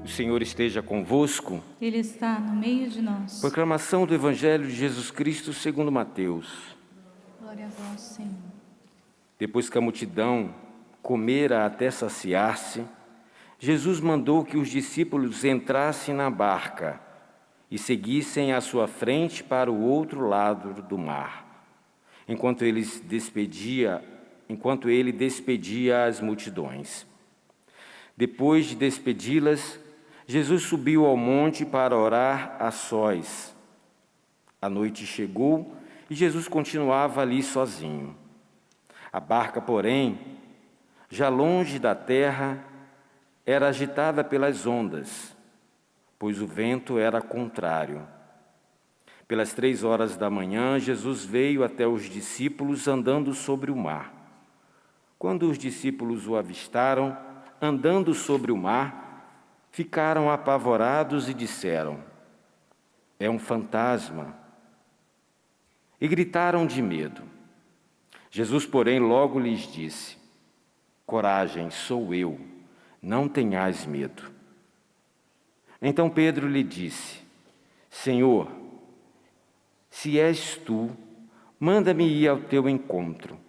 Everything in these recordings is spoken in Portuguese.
O Senhor esteja convosco. Ele está no meio de nós. Proclamação do Evangelho de Jesus Cristo segundo Mateus. Glória a vós, Senhor. Depois que a multidão comera até saciar-se, Jesus mandou que os discípulos entrassem na barca e seguissem à sua frente para o outro lado do mar, enquanto ele despedia as multidões. Depois de despedi-las, Jesus subiu ao monte para orar a sós. A noite chegou e Jesus continuava ali sozinho. A barca, porém, já longe da terra, era agitada pelas ondas, pois o vento era contrário. Pelas 3 horas da manhã, Jesus veio até os discípulos andando sobre o mar. Quando os discípulos o avistaram, andando sobre o mar, ficaram apavorados e disseram: "É um fantasma!" E gritaram de medo. Jesus, porém, logo lhes disse: "Coragem, sou eu, não tenhais medo." Então Pedro lhe disse: "Senhor, se és tu, manda-me ir ao teu encontro,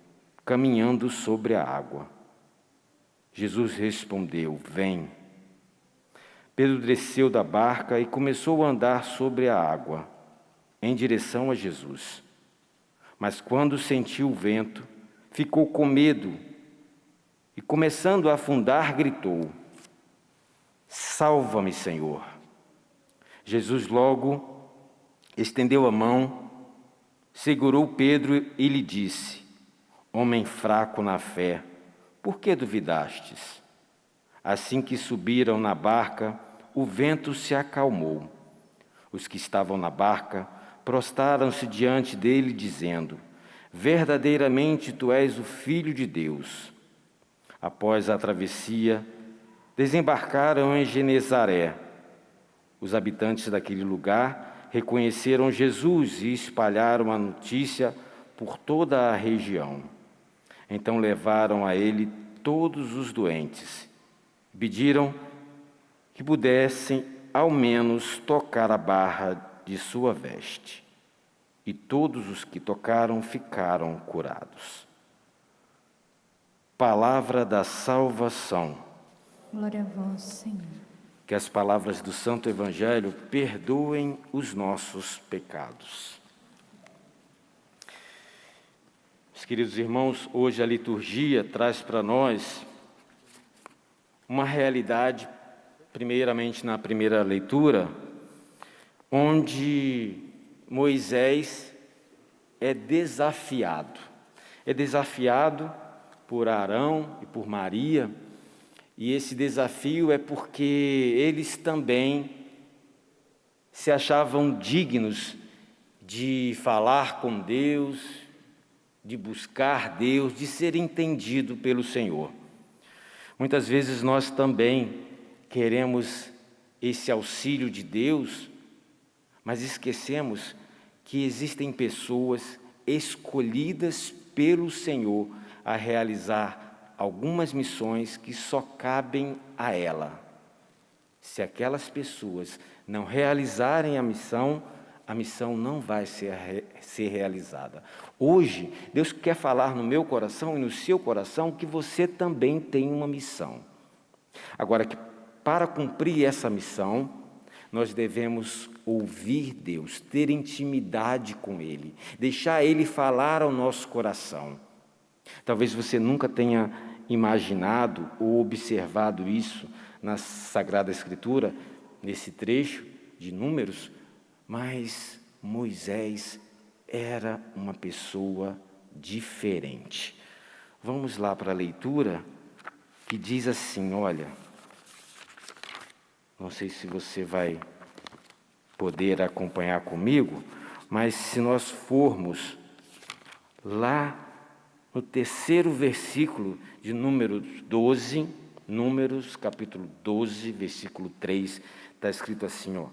caminhando sobre a água." Jesus respondeu: "Vem." Pedro desceu da barca e começou a andar sobre a água, em direção a Jesus. Mas quando sentiu o vento, ficou com medo e, começando a afundar, gritou: "Salva-me, Senhor!" Jesus logo estendeu a mão, segurou Pedro e lhe disse: "Homem fraco na fé, por que duvidastes?" Assim que subiram na barca, o vento se acalmou. Os que estavam na barca prostraram-se diante dele, dizendo: "Verdadeiramente tu és o Filho de Deus." Após a travessia, desembarcaram em Genesaré. Os habitantes daquele lugar reconheceram Jesus e espalharam a notícia por toda a região. Então levaram a ele todos os doentes. Pediram que pudessem, ao menos, tocar a barra de sua veste. E todos os que tocaram ficaram curados. Palavra da salvação. Glória a vós, Senhor. Que as palavras do Santo Evangelho perdoem os nossos pecados. Meus queridos irmãos, hoje a liturgia traz para nós uma realidade, primeiramente na primeira leitura, onde Moisés é desafiado. É desafiado por Arão e por Maria, e esse desafio é porque eles também se achavam dignos de falar com Deus, de buscar Deus, de ser entendido pelo Senhor. Muitas vezes nós também queremos esse auxílio de Deus, mas esquecemos que existem pessoas escolhidas pelo Senhor a realizar algumas missões que só cabem a ela. Se aquelas pessoas não realizarem a missão não vai ser realizada. Hoje, Deus quer falar no meu coração e no seu coração que você também tem uma missão. Agora, que para cumprir essa missão, nós devemos ouvir Deus, ter intimidade com Ele, deixar Ele falar ao nosso coração. Talvez você nunca tenha imaginado ou observado isso na Sagrada Escritura, nesse trecho de Números, mas Moisés era uma pessoa diferente. Vamos lá para a leitura, que diz assim, olha, não sei se você vai poder acompanhar comigo, mas se nós formos lá no 3º versículo de Números 12, Números capítulo 12, versículo 3, está escrito assim, ó: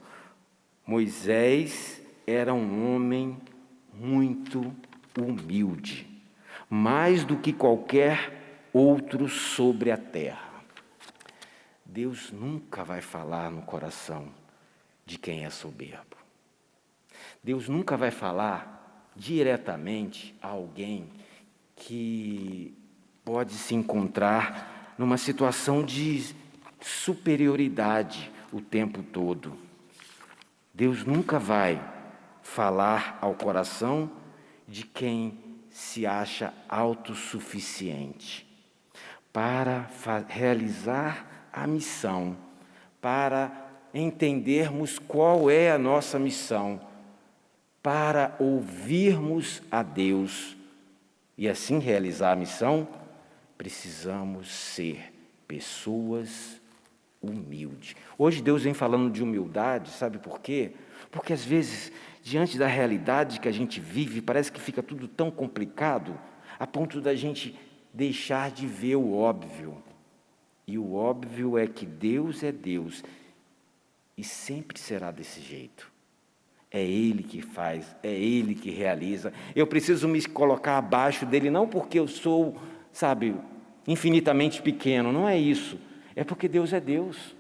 Moisés era um homem muito humilde, mais do que qualquer outro sobre a terra. Deus nunca vai falar no coração de quem é soberbo. Deus nunca vai falar diretamente a alguém que pode se encontrar numa situação de superioridade o tempo todo. Deus nunca vai falar ao coração de quem se acha autossuficiente para realizar a missão, para entendermos qual é a nossa missão, para ouvirmos a Deus e assim realizar a missão, precisamos ser pessoas humildes. Hoje Deus vem falando de humildade, sabe por quê? Porque às vezes, diante da realidade que a gente vive, parece que fica tudo tão complicado, a ponto da gente deixar de ver o óbvio. E o óbvio é que Deus é Deus e sempre será desse jeito. É Ele que faz, é Ele que realiza. Eu preciso me colocar abaixo dele, não porque eu sou, infinitamente pequeno, não é isso. É porque Deus é Deus.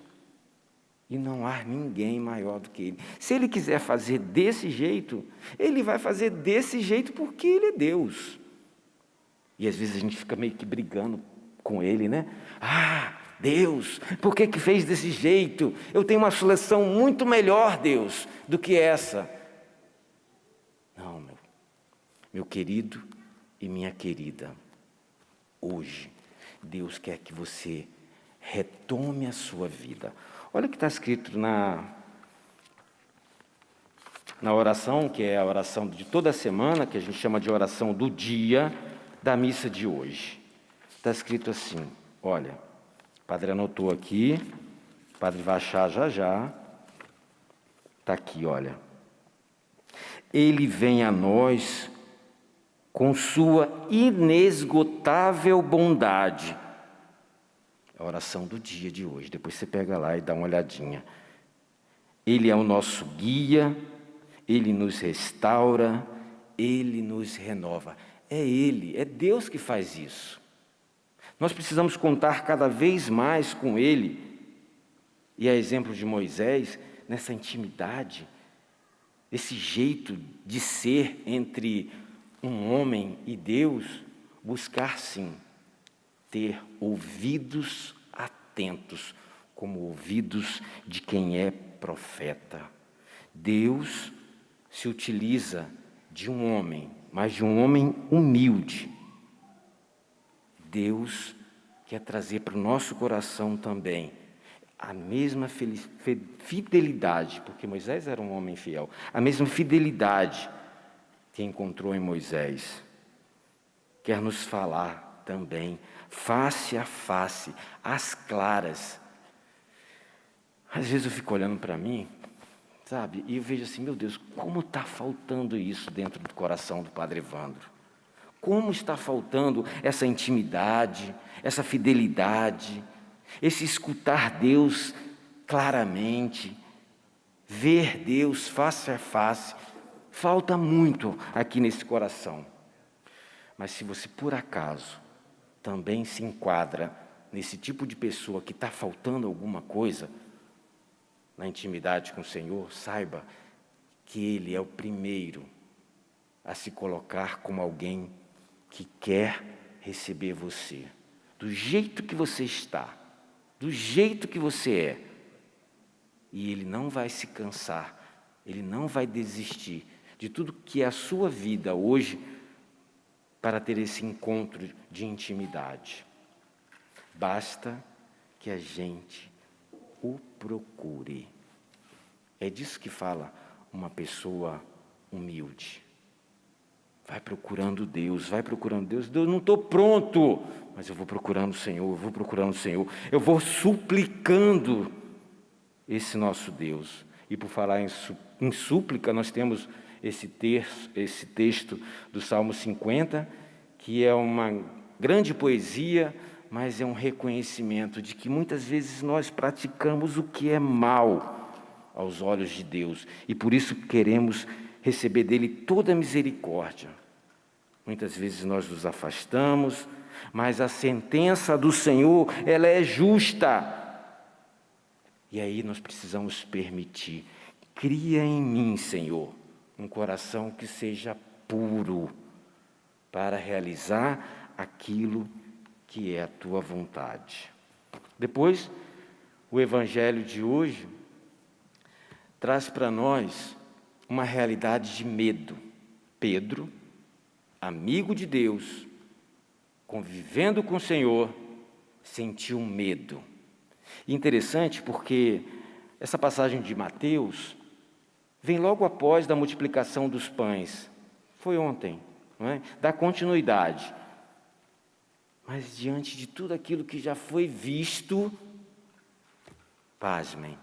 E não há ninguém maior do que Ele. Se Ele quiser fazer desse jeito, Ele vai fazer desse jeito porque Ele é Deus. E às vezes a gente fica meio que brigando com Ele, né? Deus, por que fez desse jeito? Eu tenho uma solução muito melhor, Deus, do que essa. Não, meu querido e minha querida, hoje, Deus quer que você retome a sua vida. Olha o que está escrito na oração, que é a oração de toda semana, que a gente chama de oração do dia da missa de hoje. Está escrito assim, olha, o padre anotou aqui, o padre vai achar já. Está aqui, olha. Ele vem a nós com sua inesgotável bondade. A oração do dia de hoje. Depois você pega lá e dá uma olhadinha. Ele é o nosso guia, Ele nos restaura, Ele nos renova. É Ele, é Deus que faz isso. Nós precisamos contar cada vez mais com Ele. E a exemplo de Moisés, nessa intimidade, esse jeito de ser entre um homem e Deus, buscar sim, ter ouvidos atentos, como ouvidos de quem é profeta. Deus se utiliza de um homem, mas de um homem humilde. Deus quer trazer para o nosso coração também a mesma fidelidade, porque Moisés era um homem fiel, a mesma fidelidade que encontrou em Moisés. Quer nos falar também, face a face, às claras. Às vezes eu fico olhando para mim, e eu vejo assim, meu Deus, como está faltando isso dentro do coração do Padre Evandro? Como está faltando essa intimidade, essa fidelidade, esse escutar Deus claramente, ver Deus face a face. Falta muito aqui nesse coração. Mas se você, por acaso, também se enquadra nesse tipo de pessoa que está faltando alguma coisa na intimidade com o Senhor, saiba que Ele é o primeiro a se colocar como alguém que quer receber você, do jeito que você está, do jeito que você é. E Ele não vai se cansar, Ele não vai desistir de tudo que é a sua vida hoje para ter esse encontro de intimidade. Basta que a gente o procure. É disso que fala uma pessoa humilde. Vai procurando Deus, vai procurando Deus. Deus, não estou pronto, mas eu vou procurando o Senhor, eu vou procurando o Senhor. Eu vou suplicando esse nosso Deus. E por falar em súplica, nós temos esse texto do Salmo 50, que é uma grande poesia, mas é um reconhecimento de que muitas vezes nós praticamos o que é mal aos olhos de Deus, e por isso queremos receber dele toda a misericórdia. Muitas vezes nós nos afastamos, mas a sentença do Senhor, ela é justa. E aí nós precisamos permitir. Cria em mim, Senhor, um coração que seja puro para realizar aquilo que é a tua vontade. Depois, o evangelho de hoje traz para nós uma realidade de medo. Pedro, amigo de Deus, convivendo com o Senhor, sentiu medo. Interessante porque essa passagem de Mateus vem logo após da multiplicação dos pães. Foi ontem, não é? Dá continuidade. Mas diante de tudo aquilo que já foi visto, pasmem,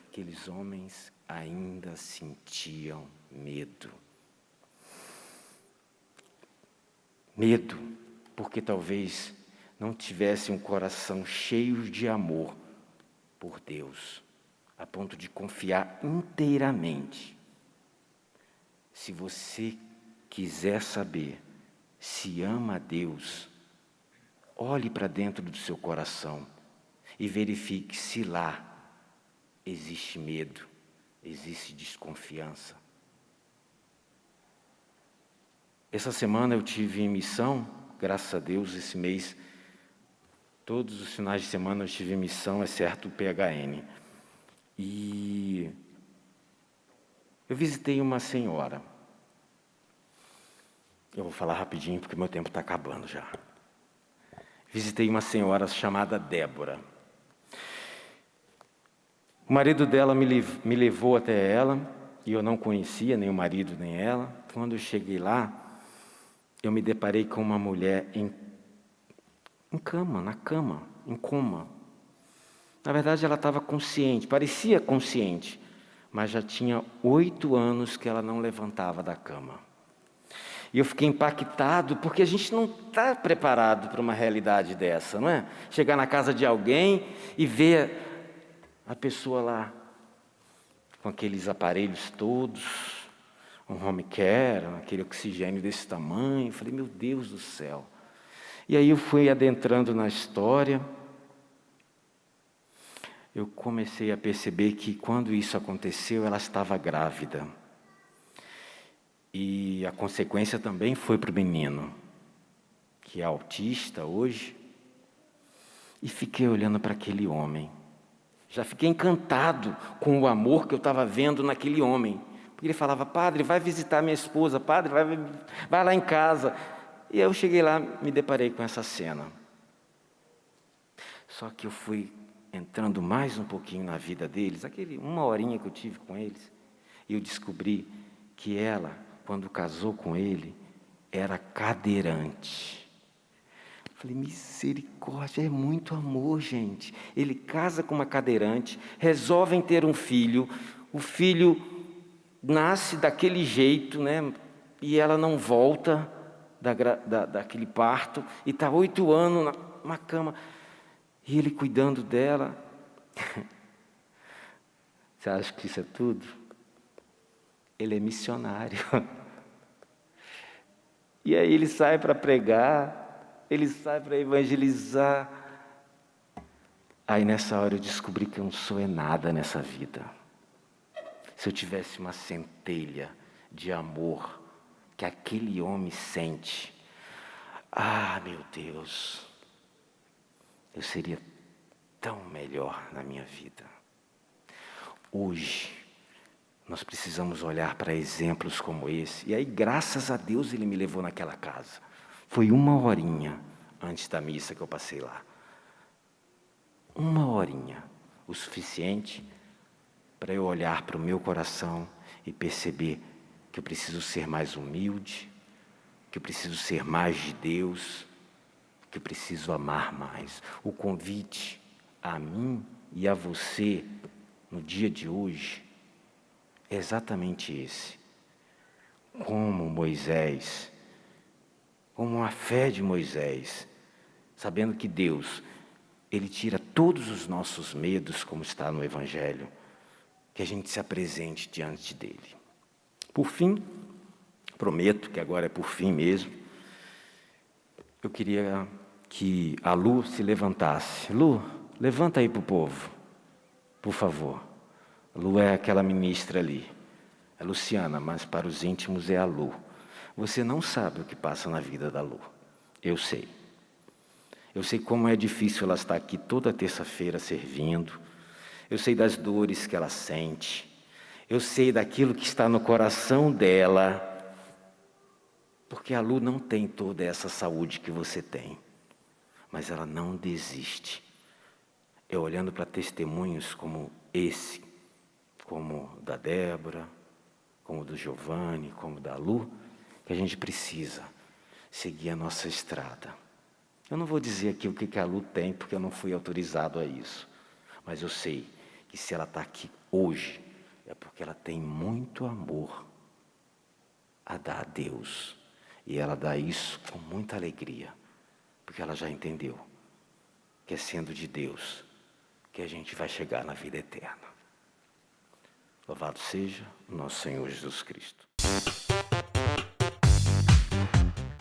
aqueles homens ainda sentiam medo. Medo, porque talvez não tivesse um coração cheio de amor por Deus, a ponto de confiar inteiramente. Se você quiser saber se ama a Deus, olhe para dentro do seu coração e verifique se lá existe medo, existe desconfiança. Essa semana eu tive em missão, graças a Deus, esse mês, todos os finais de semana eu tive em missão, exceto o PHN. E eu visitei uma senhora. Eu vou falar rapidinho porque meu tempo está acabando já. Visitei uma senhora chamada Débora. O marido dela me levou até ela, e eu não conhecia nem o marido nem ela. Quando eu cheguei lá, eu me deparei com uma mulher na cama, em coma. Na verdade, ela estava consciente, parecia consciente, mas já tinha 8 anos que ela não levantava da cama. E eu fiquei impactado, porque a gente não está preparado para uma realidade dessa, não é? Chegar na casa de alguém e ver a pessoa lá, com aqueles aparelhos todos, um home care, aquele oxigênio desse tamanho. Eu falei, meu Deus do céu. E aí eu fui adentrando na história. Eu comecei a perceber que quando isso aconteceu, ela estava grávida. E a consequência também foi para o menino, que é autista hoje. E fiquei olhando para aquele homem. Já fiquei encantado com o amor que eu estava vendo naquele homem. Porque ele falava, padre, vai visitar minha esposa, padre, vai lá em casa. E eu cheguei lá, me deparei com essa cena. Só que eu fui entrando mais um pouquinho na vida deles, uma horinha que eu tive com eles, e eu descobri que ela, quando casou com ele, era cadeirante. Falei, misericórdia, é muito amor, gente. Ele casa com uma cadeirante, resolvem ter um filho, o filho nasce daquele jeito, né? E ela não volta daquele parto, e está 8 anos na cama, e ele cuidando dela. Você acha que isso é tudo? Ele é missionário. E aí ele sai para pregar, ele sai para evangelizar. Aí nessa hora eu descobri que eu não sou nada nessa vida. Se eu tivesse uma centelha de amor que aquele homem sente, meu Deus, eu seria tão melhor na minha vida. Hoje, nós precisamos olhar para exemplos como esse. E aí, graças a Deus, ele me levou naquela casa. Foi 1 horinha antes da missa que eu passei lá. 1 horinha, o suficiente para eu olhar para o meu coração e perceber que eu preciso ser mais humilde, que eu preciso ser mais de Deus, que eu preciso amar mais. O convite a mim e a você no dia de hoje é exatamente esse. Como Moisés, como a fé de Moisés, sabendo que Deus, Ele tira todos os nossos medos, como está no Evangelho, que a gente se apresente diante dEle. Por fim, prometo que agora é por fim mesmo, eu queria que a Lu se levantasse. Lu, levanta aí para o povo, por favor. A Lu é aquela ministra ali. É Luciana, mas para os íntimos é a Lu. Você não sabe o que passa na vida da Lu. Eu sei. Eu sei como é difícil ela estar aqui toda terça-feira servindo. Eu sei das dores que ela sente. Eu sei daquilo que está no coração dela. Porque a Lu não tem toda essa saúde que você tem. Mas ela não desiste. Eu olhando para testemunhos como esse, como o da Débora, como o do Giovanni, como o da Lu, que a gente precisa seguir a nossa estrada. Eu não vou dizer aqui o que a Lu tem, porque eu não fui autorizado a isso. Mas eu sei que se ela está aqui hoje, é porque ela tem muito amor a dar a Deus. E ela dá isso com muita alegria, porque ela já entendeu que é sendo de Deus que a gente vai chegar na vida eterna. Louvado seja o nosso Senhor Jesus Cristo.